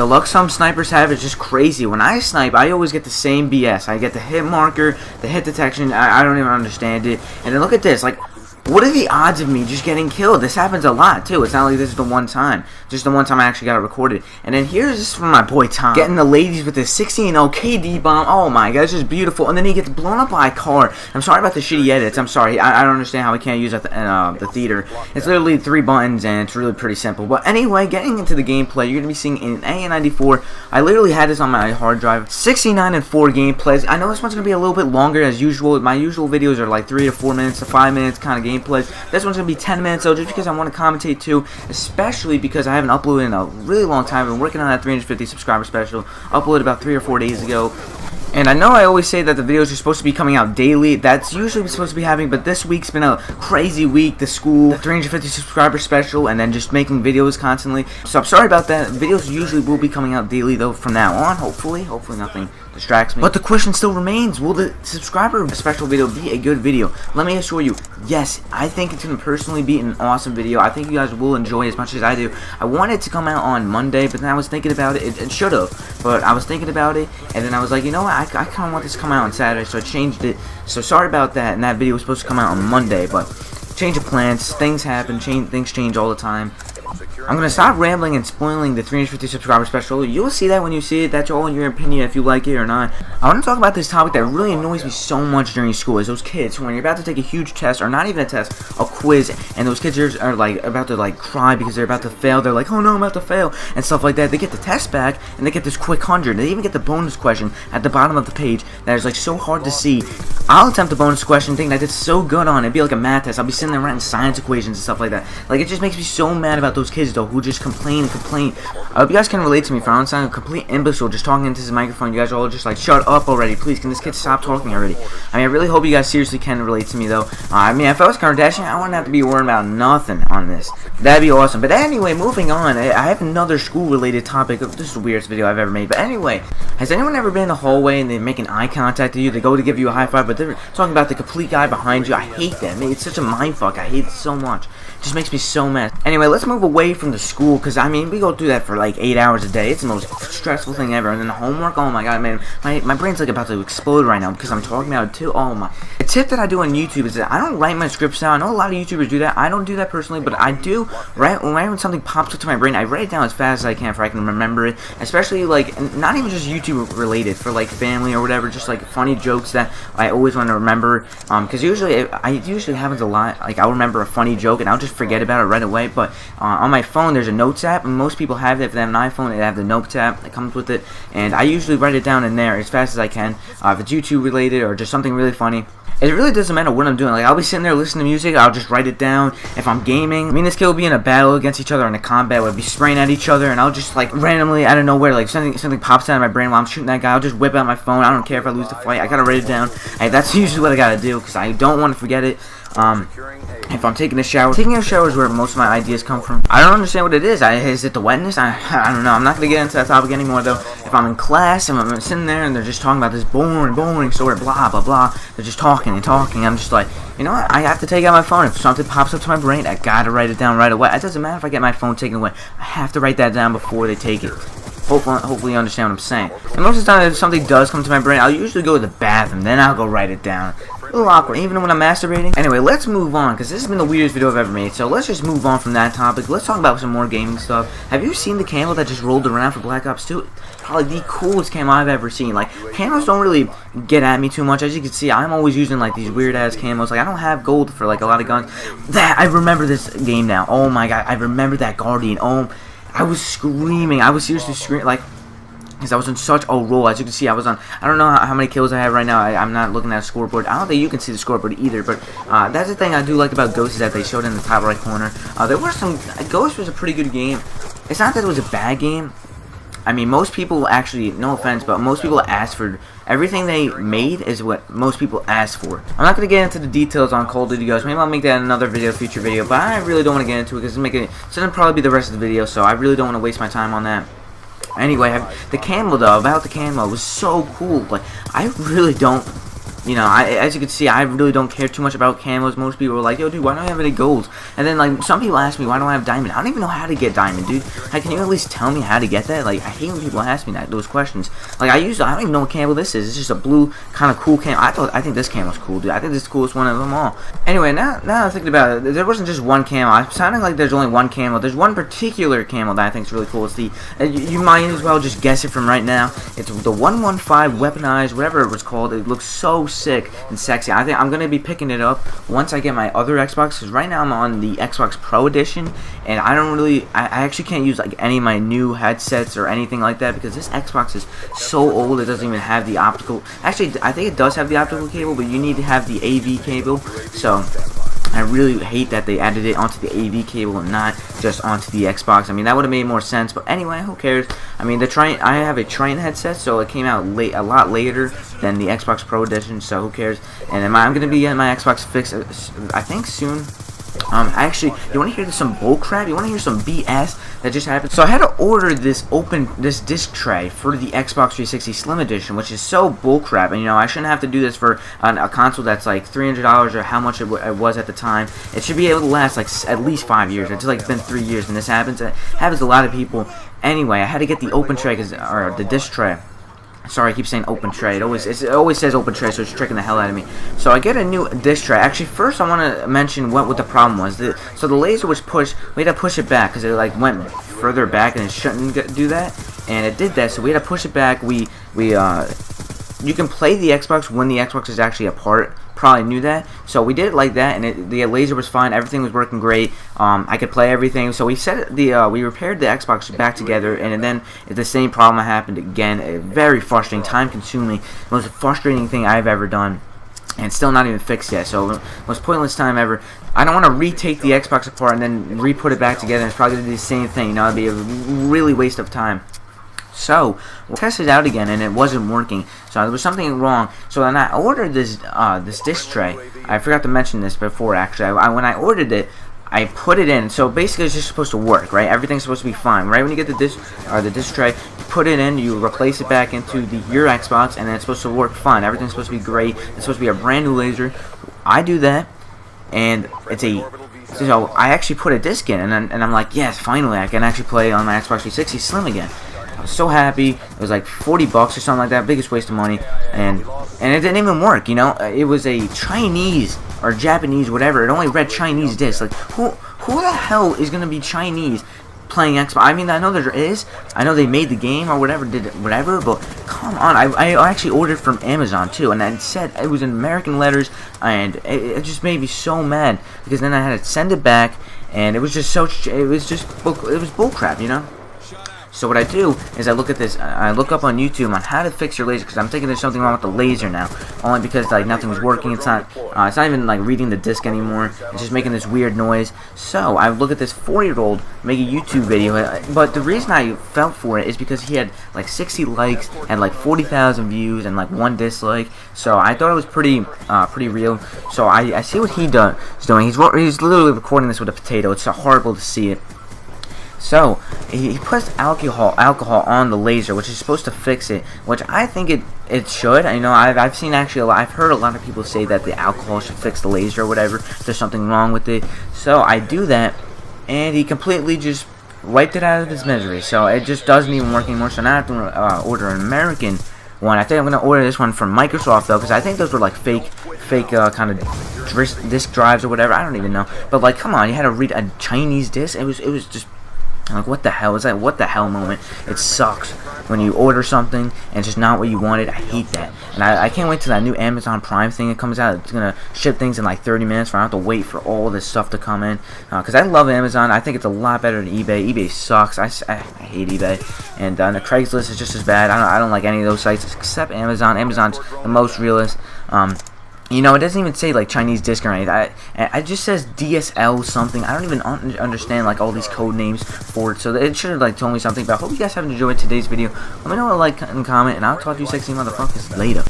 The luck some snipers have is just crazy. When I snipe, I always get the same BS. I get the hit marker, the hit detection. I don't even understand it. And then look at this. Like, what are the odds of me just getting killed? This happens a lot, too. It's not like this is the one time. Just the one time I actually got it recorded. And then here's this from my boy Tom. Getting the ladies with this 16-0 KD bomb. Oh my god, it's just beautiful. And then he gets blown up by a car. I'm sorry about the shitty edits. I'm sorry. I don't understand how we can't use it in the theater. It's literally 3 buttons, and it's really pretty simple. But anyway, getting into the gameplay, you're going to be seeing an A94. I literally had this on my hard drive. 69 and 4 gameplays. I know this one's going to be a little bit longer as usual. My usual videos are like 3 to 4 minutes to 5 minutes kind of gameplays. This one's going to be 10 minutes, though, just because I want to commentate too, especially because I haven't uploaded in a really long time. I've been working on that 350 subscriber special, uploaded about 3 or 4 days ago. And I know I always say that the videos are supposed to be coming out daily. That's usually what's supposed to be happening, but this week's been a crazy week. The school, the 350 subscriber special, and then just making videos constantly. So I'm sorry about that. Videos usually will be coming out daily, though, from now on, hopefully. Hopefully nothing distracts me. But the question still remains, will the subscriber special video be a good video? Let me assure you, yes, I think it's going to personally be an awesome video. I think you guys will enjoy it as much as I do. I wanted it to come out on Monday, but then I was thinking about it. It should have, but I was thinking about it, and then I was like, you know what, I kind of want this to come out on Saturday, so I changed it. So sorry about that, and that video was supposed to come out on Monday, but change of plans, things happen, things change all the time. I'm going to stop rambling and spoiling the 350 subscriber special. You'll see that when you see it. That's all in your opinion if you like it or not. I want to talk about this topic that really annoys me so much during school is those kids when you're about to take a huge test, or not even a test, a quiz, and those kids are like about to like cry because they're about to fail. They're like, oh no, I'm about to fail, and stuff like that. They get the test back and they get this quick 100. They even get the bonus question at the bottom of the page that is like so hard to see. I'll attempt the bonus question thinking I did so good on it. It'd be like a math test. I'll be sitting there writing science equations and stuff like that. Like, it just makes me so mad about those kids though who just complain and complain. I hope you guys can relate to me, for I don't sound a complete imbecile just talking into this microphone. You guys are all just like, shut up already, please, can this kid stop talking already? I mean, I really hope you guys seriously can relate to me though. I mean, if I was Kardashian, I wouldn't have to be worrying about nothing on this. That'd be awesome. But anyway, moving on, I have another school related topic. This is the weirdest video I've ever made. But anyway, has anyone ever been in the hallway and they make an eye contact with you? They go to give you a high five, but they're talking about the complete guy behind you. I hate that. Man, it's such a mindfuck. I hate it so much. It just makes me so mad. Anyway, let's move away from the school, because I mean, we go through that for like 8 hours a day. It's the most stressful thing ever. And then the homework, oh my god, man, my brain's like about to explode right now because I'm talking about it too. Oh my. A tip that I do on YouTube is that I don't write my scripts down. I know a lot of YouTubers do that. I don't do that personally, but I do. When something pops up to my brain, I write it down as fast as I can, for I can remember it. Especially like, not even just YouTube related, for like family or whatever, just like funny jokes that I always want to remember. Because usually it usually happens a lot. Like, I'll remember a funny joke and I'll just forget about it right away. But on my phone, there's a notes app, and most people have it. If they have an iPhone, they have the notes app that comes with it, and I usually write it down in there as fast as I can. If it's YouTube related or just something really funny, it really doesn't matter what I'm doing. Like, I'll be sitting there listening to music, I'll just write it down. If I'm gaming, me and this kid will be in a battle against each other in a combat, we'll be spraying at each other, and I'll just like randomly out of nowhere, like something pops out of my brain while I'm shooting that guy. I'll just whip out my phone. I don't care if I lose the fight. I gotta write it down. That's usually what I gotta do, because I don't want to forget it. If I'm taking a shower is where most of my ideas come from. I don't understand what it is. Is it the wetness? I don't know. I'm not going to get into that topic anymore, though. If I'm in class and I'm sitting there and they're just talking about this boring story, blah, blah, blah, they're just talking and talking, I'm just like, you know what? I have to take out my phone. If something pops up to my brain, I got to write it down right away. It doesn't matter if I get my phone taken away. I have to write that down before they take it. Hopefully you understand what I'm saying. And most of the time, if something does come to my brain, I'll usually go to the bathroom, then I'll go write it down. A little awkward, even when I'm masturbating. Anyway, let's move on, because this has been the weirdest video I've ever made. So let's just move on from that topic. Let's talk about some more gaming stuff. Have you seen the camo that just rolled around for Black Ops 2? Probably the coolest camo I've ever seen. Like, camos don't really get at me too much. As you can see, I'm always using like these weird ass camos. Like, I don't have gold for like a lot of guns. I remember this game now. Oh my god, I remember that Guardian. Oh, I was screaming. I was seriously screaming. Like, because I was on such a roll. As you can see, I was on, I don't know how many kills I have right now. I'm not looking at a scoreboard. I don't think you can see the scoreboard either, but that's the thing I do like about Ghost, is that they showed in the top right corner. There were some, Ghost was a pretty good game. It's not that it was a bad game. I mean, most people actually, no offense, but most people asked for, everything they made is what most people asked for. I'm not going to get into the details on Call of Duty Ghost. Maybe I'll make that in another video, future video, but I really don't want to get into it, because it's going to probably be the rest of the video, so I really don't want to waste my time on that. Anyway, the camo though, about the camo, was so cool. Like, I really don't you know, as you can see, I really don't care too much about camos. Most people are like, yo, dude, why don't I have any golds? And then, like, some people ask me, why don't I have diamond? I don't even know how to get diamond, dude. Like, can you at least tell me how to get that? Like, I hate when people ask me those questions. Like, I don't even know what camo this is. It's just a blue, kind of cool camo. I think this camo's cool, dude. I think this is the coolest one of them all. Anyway, now I'm thinking about it, there wasn't just one camo. I'm sounding like there's only one camo. There's one particular camo that I think is really cool. It's the, you might as well just guess it from right now. It's the 115 weaponized, whatever it was called. It looks so sick and sexy. I think I'm going to be picking it up once I get my other Xbox, because right now I'm on the Xbox Pro Edition, and I actually can't use like any of my new headsets or anything like that, because this Xbox is so old it doesn't even have the optical. Actually, I think it does have the optical cable, but you need to have the AV cable, so I really hate that they added it onto the AV cable and not just onto the Xbox. I mean, that would have made more sense, but anyway, who cares? I mean, I have a Train headset, so it came out a lot later than the Xbox Pro Edition, so who cares? And I'm going to be getting my Xbox fixed, I think, soon. Actually, you want to hear some bullcrap? You want to hear some BS that just happened? So I had to order this disc tray for the Xbox 360 Slim Edition, which is so bullcrap. And you know, I shouldn't have to do this for a console that's like $300 or how much it was at the time. It should be able to last like at least 5 years. It's like been 3 years, and this happens. It happens to a lot of people. Anyway, I had to get the open tray, or the disc tray. Sorry, I keep saying open tray. It always says open tray, so it's tricking the hell out of me. So I get a new disc tray. Actually, first I want to mention what the problem was. So the laser was pushed. We had to push it back because it like went further back, and it shouldn't do that. And it did that, so we had to push it back. You can play the Xbox when the Xbox is actually apart. Probably knew that, so we did it like that, and the laser was fine. Everything was working great. I could play everything. So we we repaired the Xbox back together, and then the same problem happened again. Very frustrating, time-consuming, most frustrating thing I've ever done, and still not even fixed yet. So most pointless time ever. I don't want to retake the Xbox apart and then re-put it back together. It's probably gonna do the same thing. You know, it'd be a really waste of time. So we tested it out again, and it wasn't working. So there was something wrong. So then I ordered this disc tray. I forgot to mention this before. Actually, when I ordered it, I put it in. So basically, it's just supposed to work, right? Everything's supposed to be fine, right? When you get the disc tray, you put it in, you replace it back into your Xbox, and then it's supposed to work fine. Everything's supposed to be great. It's supposed to be a brand new laser. I do that, and so I actually put a disc in, and I'm like, yes, finally, I can actually play on my Xbox 360 Slim again. I was so happy. It was like $40 or something like that. Biggest waste of money, and it didn't even work. You know, it was a Chinese or Japanese, whatever. It only read Chinese disc. Like, who the hell is gonna be Chinese playing Xbox? I mean, I know there is. I know they made the game or whatever, but come on. I actually ordered from Amazon too, and it said it was in American letters, and it just made me so mad, because then I had to send it back, and it was just bullcrap, you know. So what I do is I look at this, I look up on YouTube on how to fix your laser, because I'm thinking there's something wrong with the laser now, only because like nothing was working. It's not even like reading the disc anymore. It's just making this weird noise. So I look at this 4-year-old make a YouTube video, but the reason I felt for it is because he had like 60 likes and like 40,000 views and like 1 dislike. So I thought it was pretty real. So I see what he's doing. He's literally recording this with a potato. It's so horrible to see it. So he puts alcohol on the laser, which is supposed to fix it, which I think it should. You know, I've heard a lot of people say that the alcohol should fix the laser or whatever. If there's something wrong with it. So I do that, and he completely just wiped it out of his misery. So it just doesn't even work anymore. So now I have to order an American one. I think I'm gonna order this one from Microsoft though, because I think those were like fake kind of disk drives or whatever. I don't even know. But like, come on, you had to read a Chinese disc. It was just. Like, what the hell is that? What the hell moment? It sucks when you order something and it's just not what you wanted. I hate that. And I can't wait till that new Amazon Prime thing that comes out. It's gonna ship things in like 30 minutes, so I don't have to wait for all this stuff to come in. Because I love Amazon. I think it's a lot better than eBay. eBay sucks. I hate eBay. And the Craigslist is just as bad. I don't like any of those sites except Amazon. Amazon's the most realist. You know, it doesn't even say like Chinese disc or anything. It just says DSL something. I don't even understand like all these code names for it. So it should have like told me something. But I hope you guys have enjoyed today's video. Let me know what like and comment, and I'll talk to you sexy motherfuckers later.